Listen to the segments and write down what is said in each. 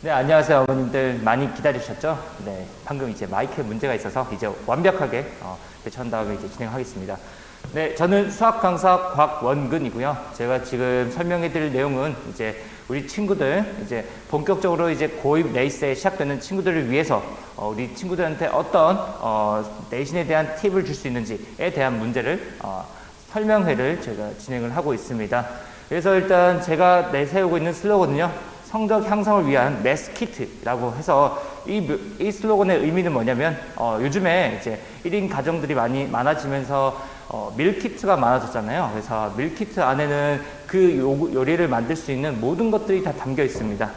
네, 안녕하세요. 어머님들 많이 기다리셨죠? 네, 방금 이제 마이크에 문제가 있어서 이제 완벽하게 대처한 다음에 이제 진행하겠습니다. 네, 저는 수학 강사 곽원근이고요. 제가 지금 설명해 드릴 내용은 이제 우리 친구들 이제 본격적으로 이제 고입 레이스에 시작되는 친구들을 위해서 우리 친구들한테 어떤 내신에 대한 팁을 줄 수 있는지에 대한 문제를 설명회를 제가 진행을 하고 있습니다. 그래서 일단 제가 내세우고 있는 슬로건은요. 성적 향상을 위한 메스키트라고 해서 이 슬로건의 의미는 뭐냐면 요즘에 이제 1인 가정들이 많아지면서 밀키트가 많아졌잖아요. 그래서 밀키트 안에는 그 요리를 만들 수 있는 모든 것들이 다 담겨 있습니다.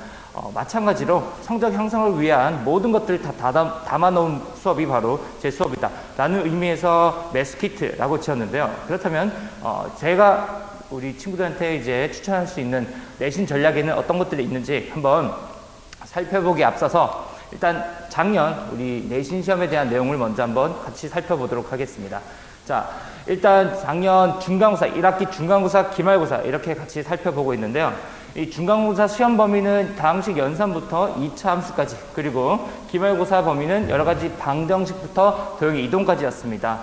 마찬가지로 성적 향상을 위한 모든 것들을 다 담아놓은 수업이 바로 제 수업이다 라는 의미에서 메스키트라고 지었는데요. 그렇다면 제가 우리 친구들한테 이제 추천할 수 있는 내신 전략에는 어떤 것들이 있는지 한번 살펴보기 앞서서 일단 작년 우리 내신 시험에 대한 내용을 먼저 한번 같이 살펴보도록 하겠습니다. 자, 일단 작년 중간고사, 1학기 중간고사, 기말고사 이렇게 같이 살펴보고 있는데요. 이 중간고사 시험 범위는 다항식 연산부터 2차 함수까지, 그리고 기말고사 범위는 여러 가지 방정식부터 도형의 이동까지였습니다.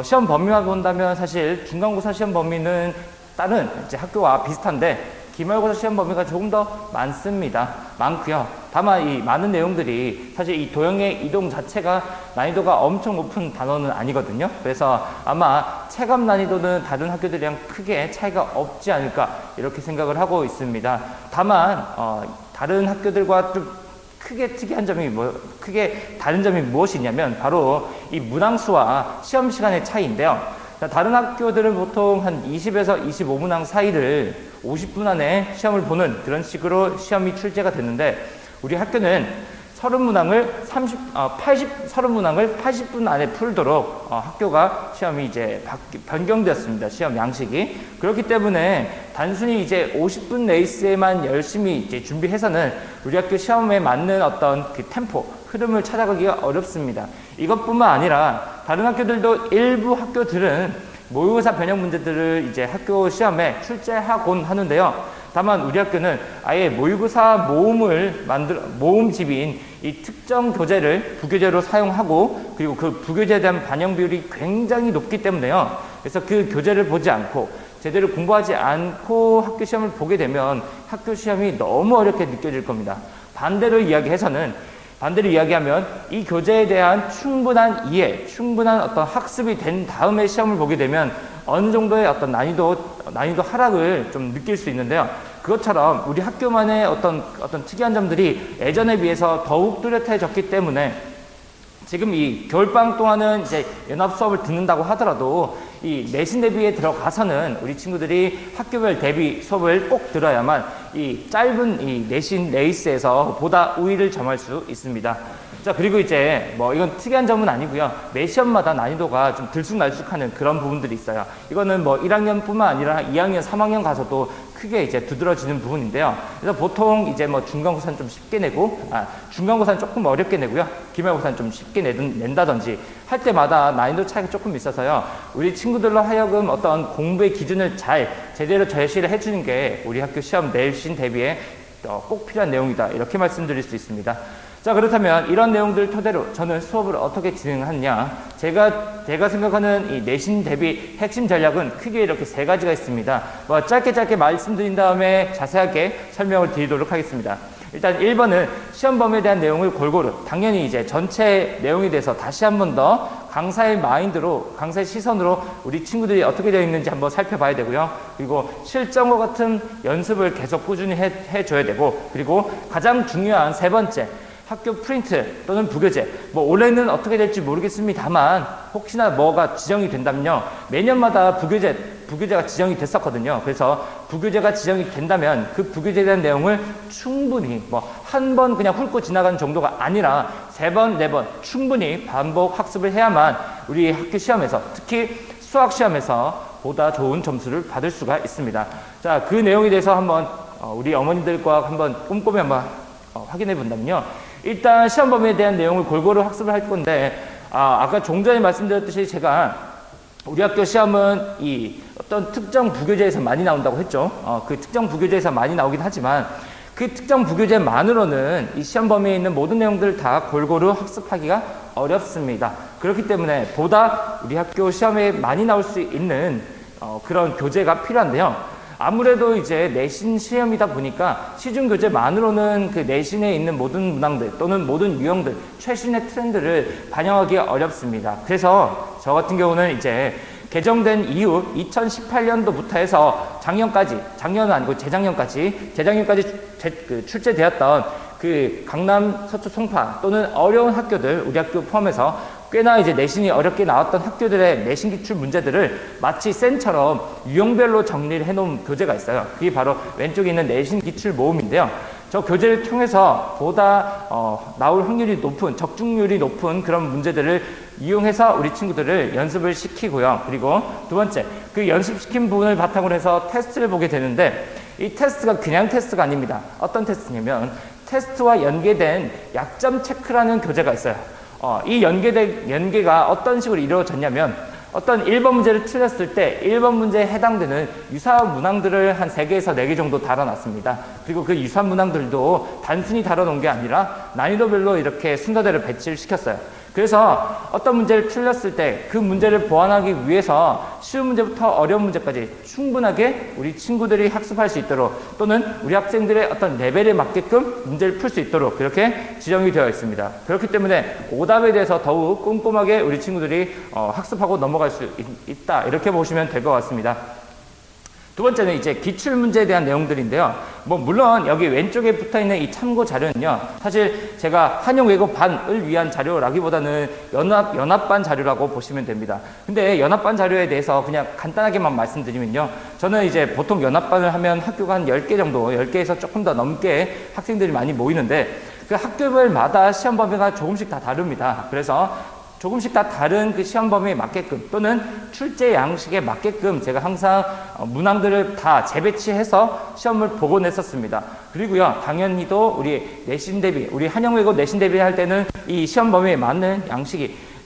시험 범위만 본다면 사실 중간고사 시험 범위는 다른 이제 학교와 비슷한데 기말고사 시험 범위가 조금 더 많고요. 다만 이 많은 내용들이 사실 이 도형의 이동 자체가 난이도가 엄청 높은 단원은 아니거든요. 그래서 아마 체감 난이도는 다른 학교들이랑 크게 차이가 없지 않을까 이렇게 생각을 하고 있습니다. 다만 다른 학교들과 좀 크게 다른 점이 무엇이냐면 바로 이 문항수와 시험 시간의 차이인데요. 다른 학교들은 보통 한 20에서 25문항 사이를 50분 안에 시험을 보는 그런 식으로 시험이 출제가 됐는데 우리 학교는 30문항을 80분 안에 풀도록 학교가 시험이 이제 변경되었습니다. 시험 양식이. 그렇기 때문에 단순히 이제 50분 레이스에만 열심히 이제 준비해서는 우리 학교 시험에 맞는 어떤 그 템포, 흐름을 찾아가기가 어렵습니다. 이것뿐만 아니라 다른 학교들도 일부 학교들은 모의고사 변형 문제들을 이제 학교 시험에 출제하곤 하는데요. 다만 우리 학교는 아예 모의고사 모음집인 이 특정 교재를 부교재로 사용하고 그리고 그 부교재에 대한 반영 비율이 굉장히 높기 때문에요. 그래서 그 교재를 보지 않고 제대로 공부하지 않고 학교 시험을 보게 되면 학교 시험이 너무 어렵게 느껴질 겁니다. 반대로 이야기하면 이 교재에 대한 충분한 이해, 충분한 어떤 학습이 된 다음에 시험을 보게 되면 어느 정도의 어떤 난이도 하락을 좀 느낄 수 있는데요. 그것처럼 우리 학교만의 어떤 특이한 점들이 예전에 비해서 더욱 뚜렷해졌기 때문에 지금 이 겨울방학 동안은 이제 연합 수업을 듣는다고 하더라도 이 내신 대비에 들어가서는 우리 친구들이 학교별 대비 수업을 꼭 들어야만 이 짧은 이 내신 레이스에서 보다 우위를 점할 수 있습니다. 자, 그리고 이제 이건 특이한 점은 아니고요. 매 시험마다 난이도가 좀 들쑥날쑥하는 그런 부분들이 있어요. 이거는 1학년뿐만 아니라 2학년, 3학년 가서도 크게 이제 두드러지는 부분인데요. 그래서 보통 이제 중간고사는 좀 쉽게 내고, 중간고사는 조금 어렵게 내고요. 기말고사는 좀 쉽게 낸다든지 할 때마다 난이도 차이가 조금 있어서요. 우리 친구들로 하여금 어떤 공부의 기준을 제대로 제시를 해주는 게 우리 학교 시험 내신 대비에 꼭 필요한 내용이다. 이렇게 말씀드릴 수 있습니다. 자, 그렇다면 이런 내용들 토대로 저는 수업을 어떻게 진행하느냐. 제가 생각하는 이 내신 대비 핵심 전략은 크게 이렇게 3가지가 있습니다. 짧게 말씀드린 다음에 자세하게 설명을 드리도록 하겠습니다. 일단 1번은 시험 범위에 대한 내용을 골고루, 당연히 이제 전체 내용에 대해서 다시 한 번 더 강사의 시선으로 우리 친구들이 어떻게 되어 있는지 한번 살펴봐야 되고요. 그리고 실전과 같은 연습을 계속 꾸준히 해줘야 되고, 그리고 가장 중요한 3번째, 학교 프린트 또는 부교재, 올해는 어떻게 될지 모르겠습니다만 혹시나 뭐가 지정이 된다면요, 매년마다 부교재가 지정이 됐었거든요. 그래서 부교재가 지정이 된다면 그 부교재에 대한 내용을 충분히 한 번 그냥 훑고 지나가는 정도가 아니라 3번, 4번 충분히 반복 학습을 해야만 우리 학교 시험에서, 특히 수학 시험에서 보다 좋은 점수를 받을 수가 있습니다. 자, 그 내용에 대해서 한번 우리 어머니들과 한번 꼼꼼히 확인해 본다면요, 일단 시험 범위에 대한 내용을 골고루 학습을 할 건데, 아까 종전에 말씀드렸듯이 제가 우리 학교 시험은 이 어떤 특정 부교재에서 많이 나온다고 했죠. 그 특정 부교재에서 많이 나오긴 하지만 그 특정 부교재만으로는 이 시험 범위에 있는 모든 내용들을 다 골고루 학습하기가 어렵습니다. 그렇기 때문에 보다 우리 학교 시험에 많이 나올 수 있는 그런 교재가 필요한데요. 아무래도 이제 내신 시험이다 보니까 시중 교재만으로는 그 내신에 있는 모든 문항들 또는 모든 유형들, 최신의 트렌드를 반영하기 어렵습니다. 그래서 저 같은 경우는 이제 개정된 이후 2018년도부터 해서 작년은 아니고 재작년까지 출제되었던 그 강남, 서초, 송파 또는 어려운 학교들, 우리 학교 포함해서 꽤나 이제 내신이 어렵게 나왔던 학교들의 내신 기출 문제들을 마치 쌤처럼 유형별로 정리를 해놓은 교재가 있어요. 그게 바로 왼쪽에 있는 내신 기출 모음인데요. 저 교재를 통해서 보다 나올 확률이 높은, 적중률이 높은 그런 문제들을 이용해서 우리 친구들을 연습을 시키고요. 그리고 두 번째, 그 연습시킨 부분을 바탕으로 해서 테스트를 보게 되는데 이 테스트가 그냥 테스트가 아닙니다. 어떤 테스트냐면 테스트와 연계된 약점 체크라는 교재가 있어요. 이 연계가 어떤 식으로 이루어졌냐면 어떤 1번 문제를 틀렸을 때 1번 문제에 해당되는 유사한 문항들을 한 3개에서 4개 정도 달아놨습니다. 그리고 그 유사한 문항들도 단순히 달아놓은 게 아니라 난이도별로 이렇게 순서대로 배치를 시켰어요. 그래서 어떤 문제를 틀렸을 때 그 문제를 보완하기 위해서 쉬운 문제부터 어려운 문제까지 충분하게 우리 친구들이 학습할 수 있도록 또는 우리 학생들의 어떤 레벨에 맞게끔 문제를 풀 수 있도록 그렇게 지정이 되어 있습니다. 그렇기 때문에 오답에 대해서 더욱 꼼꼼하게 우리 친구들이 학습하고 넘어갈 수 있다, 이렇게 보시면 될 것 같습니다. 두 번째는 이제 기출문제에 대한 내용들인데요. 물론 여기 왼쪽에 붙어 있는 이 참고 자료는요, 사실 제가 한영외고 반을 위한 자료라기보다는 연합반 자료라고 보시면 됩니다. 근데 연합반 자료에 대해서 그냥 간단하게만 말씀드리면요, 저는 이제 보통 연합반을 하면 학교가 한 10개 정도, 10개에서 조금 더 넘게 학생들이 많이 모이는데 그 학교별마다 시험 범위가 조금씩 다 다릅니다. 그래서 조금씩 다 다른 그 시험 범위에 맞게끔 또는 출제 양식에 맞게끔 제가 항상 문항들을 다 재배치해서 시험을 보곤 했었습니다. 그리고요, 당연히도 우리 내신 대비, 우리 한영외고 내신 대비할 때는 이 시험 범위에 맞는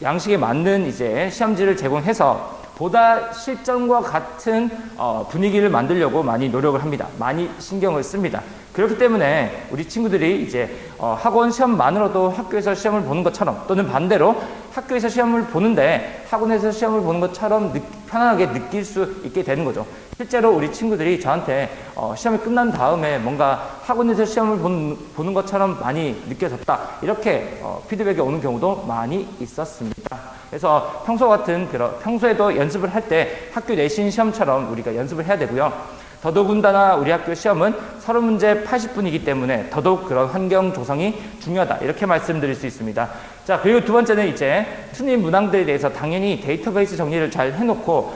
양식에 맞는 이제 시험지를 제공해서 보다 실전과 같은 분위기를 만들려고 많이 노력을 합니다. 많이 신경을 씁니다. 그렇기 때문에 우리 친구들이 이제 학원 시험만으로도 학교에서 시험을 보는 것처럼 또는 반대로 학교에서 시험을 보는데 학원에서 시험을 보는 것처럼 편안하게 느낄 수 있게 되는 거죠. 실제로 우리 친구들이 저한테 시험이 끝난 다음에 뭔가 학원에서 시험을 보는 것처럼 많이 느껴졌다, 이렇게 피드백이 오는 경우도 많이 있었습니다. 그래서 평소에도 연습을 할 때 학교 내신 시험처럼 우리가 연습을 해야 되고요. 더더군다나 우리 학교 시험은 30문제 80분이기 때문에 더더욱 그런 환경 조성이 중요하다, 이렇게 말씀드릴 수 있습니다. 자, 그리고 두 번째는 이제 틀린 문항들에 대해서 당연히 데이터베이스 정리를 잘 해놓고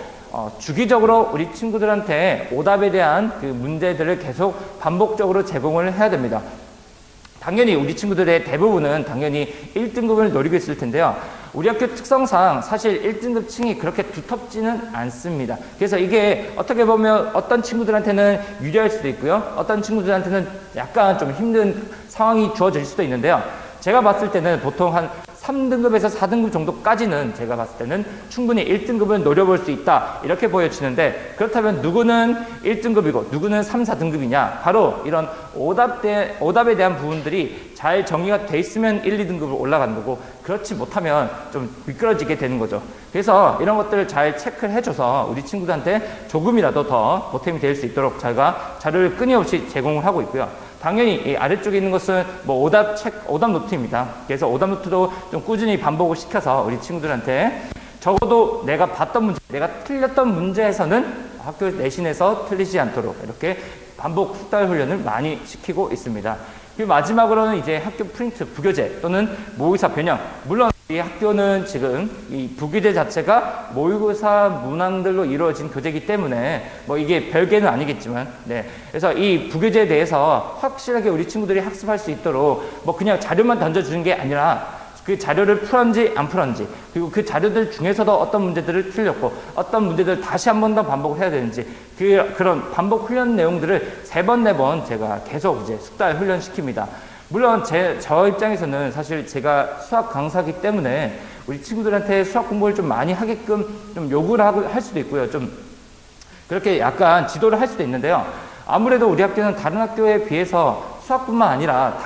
주기적으로 우리 친구들한테 오답에 대한 그 문제들을 계속 반복적으로 제공을 해야 됩니다. 당연히 우리 친구들의 대부분은 당연히 1등급을 노리고 있을 텐데요. 우리 학교 특성상 사실 1등급 층이 그렇게 두텁지는 않습니다. 그래서 이게 어떻게 보면 어떤 친구들한테는 유리할 수도 있고요. 어떤 친구들한테는 약간 좀 힘든 상황이 주어질 수도 있는데요. 제가 봤을 때는 보통 한 3등급에서 4등급 정도까지는 제가 봤을 때는 충분히 1등급을 노려볼 수 있다, 이렇게 보여지는데, 그렇다면 누구는 1등급이고 누구는 3, 4등급이냐? 바로 이런 오답에 대한 부분들이 잘 정리가 돼 있으면 1, 2등급으로 올라가는 거고, 그렇지 못하면 좀 미끄러지게 되는 거죠. 그래서 이런 것들을 잘 체크를 해줘서 우리 친구들한테 조금이라도 더 보탬이 될 수 있도록 제가 자료를 끊임없이 제공을 하고 있고요. 당연히 이 아래쪽에 있는 것은 오답 노트입니다. 그래서 오답 노트도 좀 꾸준히 반복을 시켜서 우리 친구들한테 적어도 내가 봤던 문제, 내가 틀렸던 문제에서는 학교 내신에서 틀리지 않도록 이렇게 반복 숙달 훈련을 많이 시키고 있습니다. 그리고 마지막으로는 이제 학교 프린트, 부교재 또는 모의고사 변형. 물론 이 학교는 지금 이 부교재 자체가 모의고사 문항들로 이루어진 교재이기 때문에 이게 별개는 아니겠지만, 네. 그래서 이 부교재에 대해서 확실하게 우리 친구들이 학습할 수 있도록 그냥 자료만 던져주는 게 아니라 그 자료를 풀었는지 안 풀었는지, 그리고 그 자료들 중에서도 어떤 문제들을 틀렸고 어떤 문제들을 다시 한 번 더 반복을 해야 되는지, 그런 반복 훈련 내용들을 3번, 4번 제가 계속 이제 숙달 훈련시킵니다. 물론 저 입장에서는 사실 제가 수학 강사이기 때문에 우리 친구들한테 수학 공부를 좀 많이 하게끔 좀 요구를 할 수도 있고요. 좀 그렇게 약간 지도를 할 수도 있는데요. 아무래도 우리 학교는 다른 학교에 비해서 수학뿐만 아니라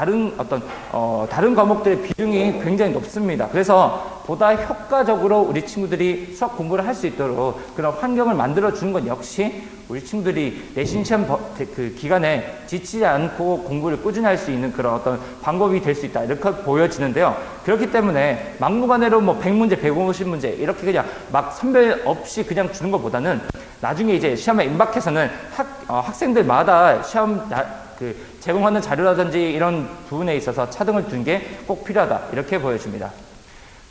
다른 과목들의 비중이 굉장히 높습니다. 그래서 보다 효과적으로 우리 친구들이 수학 공부를 할 수 있도록 그런 환경을 만들어 주는 것 역시 우리 친구들이 내신 시험 그 기간에 지치지 않고 공부를 꾸준히 할 수 있는 그런 어떤 방법이 될 수 있다, 이렇게 보여지는데요. 그렇기 때문에 막무가내로 뭐 100문제, 150문제 이렇게 그냥 막 선별 없이 그냥 주는 것보다는 나중에 이제 시험에 임박해서는 학생들마다 시험 제공하는 자료라든지 이런 부분에 있어서 차등을 둔 게 꼭 필요하다, 이렇게 보여집니다.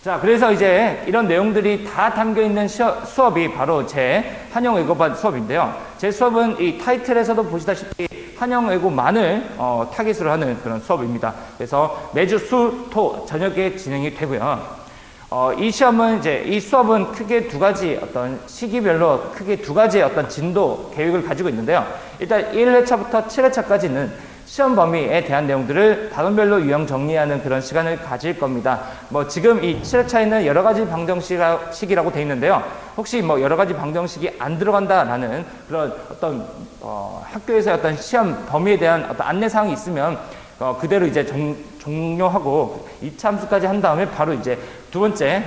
자, 그래서 이제 이런 내용들이 다 담겨 있는 수업이 바로 제 한영외고반 수업인데요. 제 수업은 이 타이틀에서도 보시다시피 한영외고만을 타깃으로 하는 그런 수업입니다. 그래서 매주 수, 토, 저녁에 진행이 되고요. 이 시험은 이 수업은 크게 두 가지 어떤 시기별로 크게 두 가지의 어떤 진도 계획을 가지고 있는데요. 일단 1회차부터 7회차까지는 시험 범위에 대한 내용들을 단원별로 유형 정리하는 그런 시간을 가질 겁니다. 뭐 지금 이 7회차에는 여러 가지 방정식이라고 되어 있는데요. 혹시 뭐 여러 가지 방정식이 안 들어간다라는 그런 어떤 학교에서의 어떤 시험 범위에 대한 어떤 안내사항이 있으면 그대로 이제 종료하고 2차 함수까지 한 다음에 바로 이제 두 번째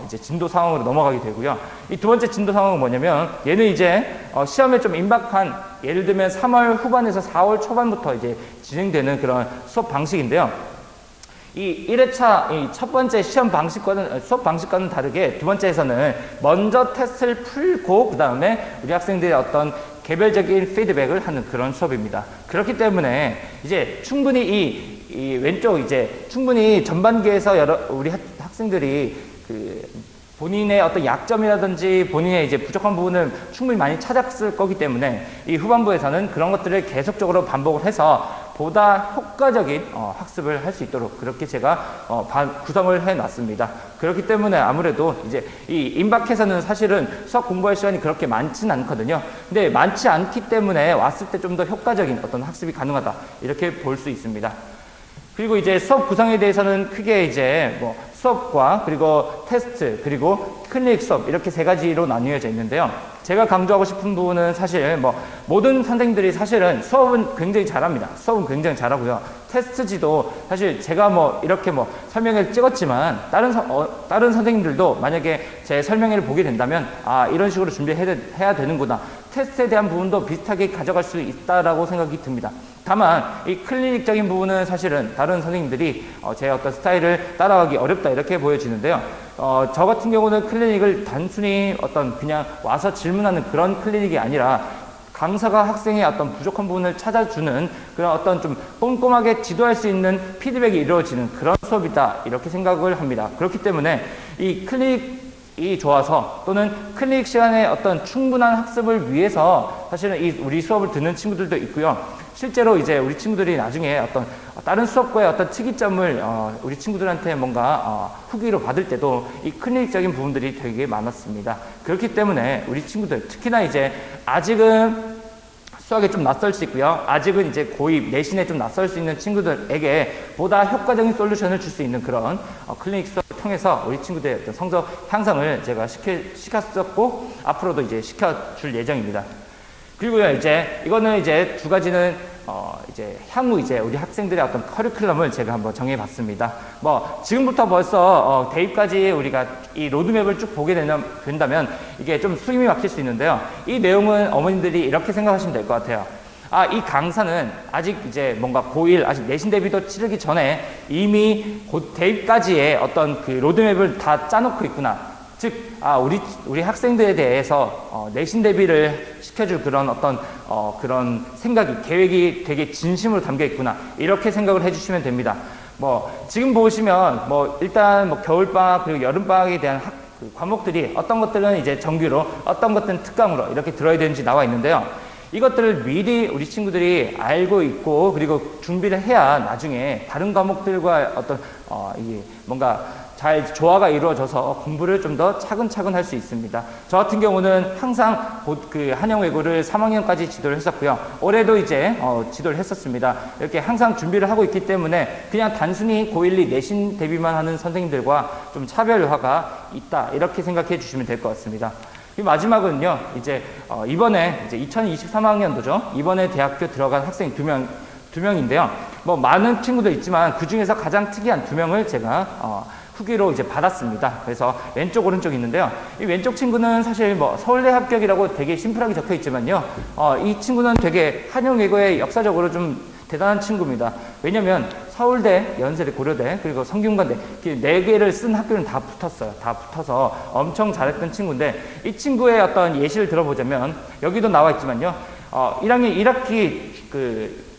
이제 진도 상황으로 넘어가게 되고요. 이 두 번째 진도 상황은 뭐냐면, 얘는 이제 시험에 좀 임박한, 예를 들면 3월 후반에서 4월 초반부터 이제 진행되는 그런 수업 방식인데요. 이 1회차 이 첫 번째 수업 방식과는 다르게 두 번째에서는 먼저 테스트를 풀고 그 다음에 우리 학생들의 어떤 개별적인 피드백을 하는 그런 수업입니다. 그렇기 때문에 이제 충분히 이 왼쪽 이제 충분히 전반기에서 우리 학생들이 본인의 어떤 약점이라든지 본인의 이제 부족한 부분을 충분히 많이 찾았을 거기 때문에 이 후반부에서는 그런 것들을 계속적으로 반복을 해서 보다 효과적인 학습을 할 수 있도록 그렇게 제가 구성을 해 놨습니다. 그렇기 때문에 아무래도 이제 이 임박해서는 사실은 수학 공부할 시간이 그렇게 많지는 않거든요. 근데 많지 않기 때문에 왔을 때 좀 더 효과적인 어떤 학습이 가능하다, 이렇게 볼 수 있습니다. 그리고 이제 수업 구성에 대해서는 크게 이제 뭐 수업과 그리고 테스트 그리고 클리닉 수업 이렇게 세 가지로 나뉘어져 있는데요. 제가 강조하고 싶은 부분은 사실 뭐 모든 선생님들이 사실은 수업은 굉장히 잘합니다. 수업은 굉장히 잘하고요. 테스트지도 사실 제가 뭐 이렇게 뭐 설명회를 찍었지만 다른 선생님들도 만약에 제 설명회를 보게 된다면 이런 식으로 준비해야 되는구나, 테스트에 대한 부분도 비슷하게 가져갈 수 있다라고 생각이 듭니다. 다만 이 클리닉적인 부분은 사실은 다른 선생님들이 제 어떤 스타일을 따라가기 어렵다, 이렇게 보여지는데요. 저 같은 경우는 클리닉을 단순히 어떤 그냥 와서 질문하는 그런 클리닉이 아니라 강사가 학생의 어떤 부족한 부분을 찾아주는 그런 어떤 좀 꼼꼼하게 지도할 수 있는 피드백이 이루어지는 그런 수업이다, 이렇게 생각을 합니다. 그렇기 때문에 이 클리닉이 좋아서 또는 클리닉 시간에 어떤 충분한 학습을 위해서 사실은 우리 수업을 듣는 친구들도 있고요. 실제로 이제 우리 친구들이 나중에 어떤 다른 수업과의 어떤 특이점을 우리 친구들한테 뭔가 후기로 받을 때도 이 클리닉적인 부분들이 되게 많았습니다. 그렇기 때문에 우리 친구들, 특히나 이제 아직은 수학에 좀 낯설 수 있고요. 아직은 이제 고2 내신에 좀 낯설 수 있는 친구들에게 보다 효과적인 솔루션을 줄 수 있는 그런 클리닉 수업을 통해서 우리 친구들의 어떤 성적 향상을 제가 시켰었고 앞으로도 이제 시켜줄 예정입니다. 그리고요, 이거는 이제 두 가지는 이제 향후 이제 우리 학생들의 어떤 커리큘럼을 제가 한번 정해봤습니다. 뭐 지금부터 벌써 대입까지 우리가 이 로드맵을 쭉 보게 된다면 이게 좀 수임이 막힐 수 있는데요. 이 내용은 어머님들이 이렇게 생각하시면 될 것 같아요. 이 강사는 아직 이제 뭔가 고1 아직 내신 대비도 치르기 전에 이미 곧 대입까지의 어떤 그 로드맵을 다 짜놓고 있구나. 즉, 우리 학생들에 대해서 내신 대비를 시켜줄 그런 어떤 그런 계획이 되게 진심으로 담겨 있구나, 이렇게 생각을 해주시면 됩니다. 뭐 지금 보시면 뭐 일단 뭐 겨울방학 그리고 여름방학에 대한 과목들이 어떤 것들은 이제 정규로, 어떤 것들은 특강으로 이렇게 들어야 되는지 나와 있는데요. 이것들을 미리 우리 친구들이 알고 있고 그리고 준비를 해야 나중에 다른 과목들과 어떤 이게 뭔가 잘 조화가 이루어져서 공부를 좀 더 차근차근 할 수 있습니다. 저 같은 경우는 항상 그 한영외고를 3학년까지 지도를 했었고요. 올해도 이제 지도를 했었습니다. 이렇게 항상 준비를 하고 있기 때문에 그냥 단순히 고1, 2 내신 대비만 하는 선생님들과 좀 차별화가 있다, 이렇게 생각해 주시면 될 것 같습니다. 그리고 마지막은요, 이번에 이제 2023학년도죠. 이번에 대학교 들어간 학생 두 명인데요. 뭐 많은 친구도 있지만 그 중에서 가장 특이한 2명을 제가 후기로 이제 받았습니다. 그래서 왼쪽 오른쪽 있는데요. 이 왼쪽 친구는 사실 뭐 서울대 합격이라고 되게 심플하게 적혀 있지만요. 이 친구는 되게 한영외고에 역사적으로 좀 대단한 친구입니다. 왜냐면 서울대, 연세대, 고려대, 그리고 성균관대 4개를 쓴 학교는 다 붙었어요. 다 붙어서 엄청 잘했던 친구인데, 이 친구의 어떤 예시를 들어보자면 여기도 나와 있지만요. 1학년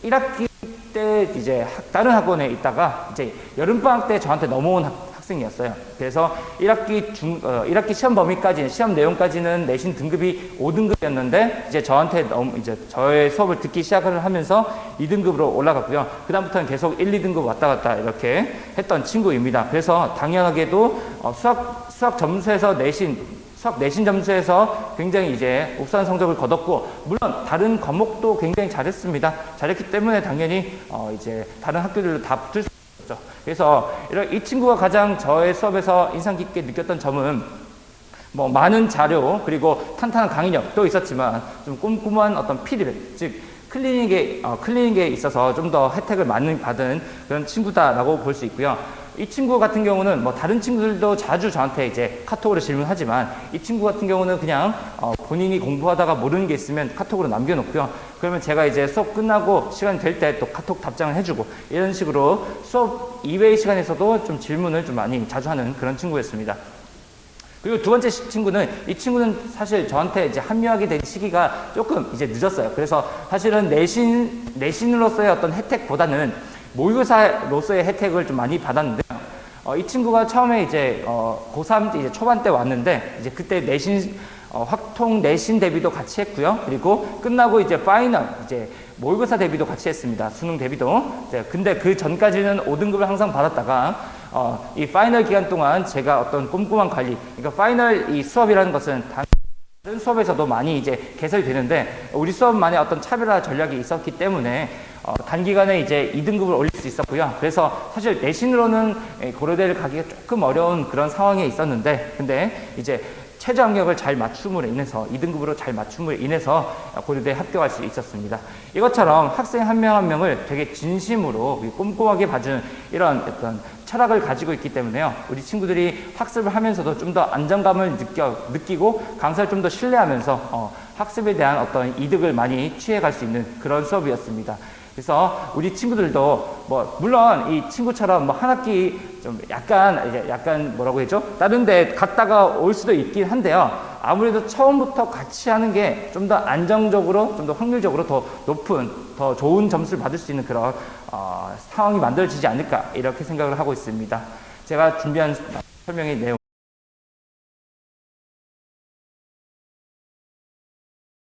1학기 때 이제 다른 학원에 있다가 이제 여름방학 때 저한테 넘어온 학생이었어요. 그래서 1학기 시험 범위까지는, 시험 내용까지는 내신 등급이 5등급이었는데 이제 저한테 이제 저의 수업을 듣기 시작을 하면서 2등급으로 올라갔고요. 그다음부터는 계속 1, 2등급 왔다 갔다 이렇게 했던 친구입니다. 그래서 당연하게도 수학 점수에서 수학 내신 점수에서 굉장히 이제 우수한 성적을 거뒀고, 물론 다른 과목도 굉장히 잘했습니다. 잘했기 때문에 당연히 이제 다른 학교들도 다 붙을 수 있었죠. 그래서 이 친구가 가장 저의 수업에서 인상 깊게 느꼈던 점은 뭐 많은 자료 그리고 탄탄한 강의력도 있었지만 좀 꼼꼼한 어떤 피드백, 즉 클리닉에 있어서 좀 더 혜택을 많이 받은 그런 친구다라고 볼 수 있고요. 이 친구 같은 경우는 뭐 다른 친구들도 자주 저한테 이제 카톡으로 질문하지만, 이 친구 같은 경우는 그냥 본인이 공부하다가 모르는 게 있으면 카톡으로 남겨놓고요. 그러면 제가 이제 수업 끝나고 시간 될 때 또 카톡 답장을 해주고, 이런 식으로 수업 이외의 시간에서도 좀 질문을 좀 많이 자주 하는 그런 친구였습니다. 그리고 2번째 친구는, 이 친구는 사실 저한테 이제 합류하게 된 시기가 조금 이제 늦었어요. 그래서 사실은 내신으로서의 어떤 혜택보다는 모의고사로서의 혜택을 좀 많이 받았는데, 이 친구가 처음에 이제 고3 이제 초반 때 왔는데, 이제 그때 확통 내신 대비도 같이 했고요. 그리고 끝나고 이제 파이널, 이제 모의고사 대비도 같이 했습니다. 수능 대비도. 근데 그 전까지는 5등급을 항상 받았다가, 이 파이널 기간 동안 제가 어떤 꼼꼼한 관리, 그러니까 파이널 이 수업이라는 것은 다른 수업에서도 많이 이제 개설이 되는데, 우리 수업만의 어떤 차별화 전략이 있었기 때문에 단기간에 이제 2등급을 올릴 수 있었고요. 그래서 사실 내신으로는 고려대를 가기가 조금 어려운 그런 상황에 있었는데, 근데 이제 최저 학력을 잘 맞춤으로 인해서 2등급으로 잘 맞춤으로 인해서 고려대에 합격할 수 있었습니다. 이것처럼 학생 한 명 한 명을 되게 진심으로 꼼꼼하게 봐주는 이런 어떤 철학을 가지고 있기 때문에요. 우리 친구들이 학습을 하면서도 좀 더 안정감을 느끼고 강사를 좀 더 신뢰하면서 학습에 대한 어떤 이득을 많이 취해갈 수 있는 그런 수업이었습니다. 그래서 우리 친구들도 뭐 물론 이 친구처럼 뭐 한 학기 좀 약간 뭐라고 했죠? 다른 데 갔다가 올 수도 있긴 한데요. 아무래도 처음부터 같이 하는 게 좀 더 안정적으로, 좀 더 확률적으로 더 높은, 더 좋은 점수를 받을 수 있는 그런 상황이 만들어지지 않을까, 이렇게 생각을 하고 있습니다. 제가 준비한 설명의 내용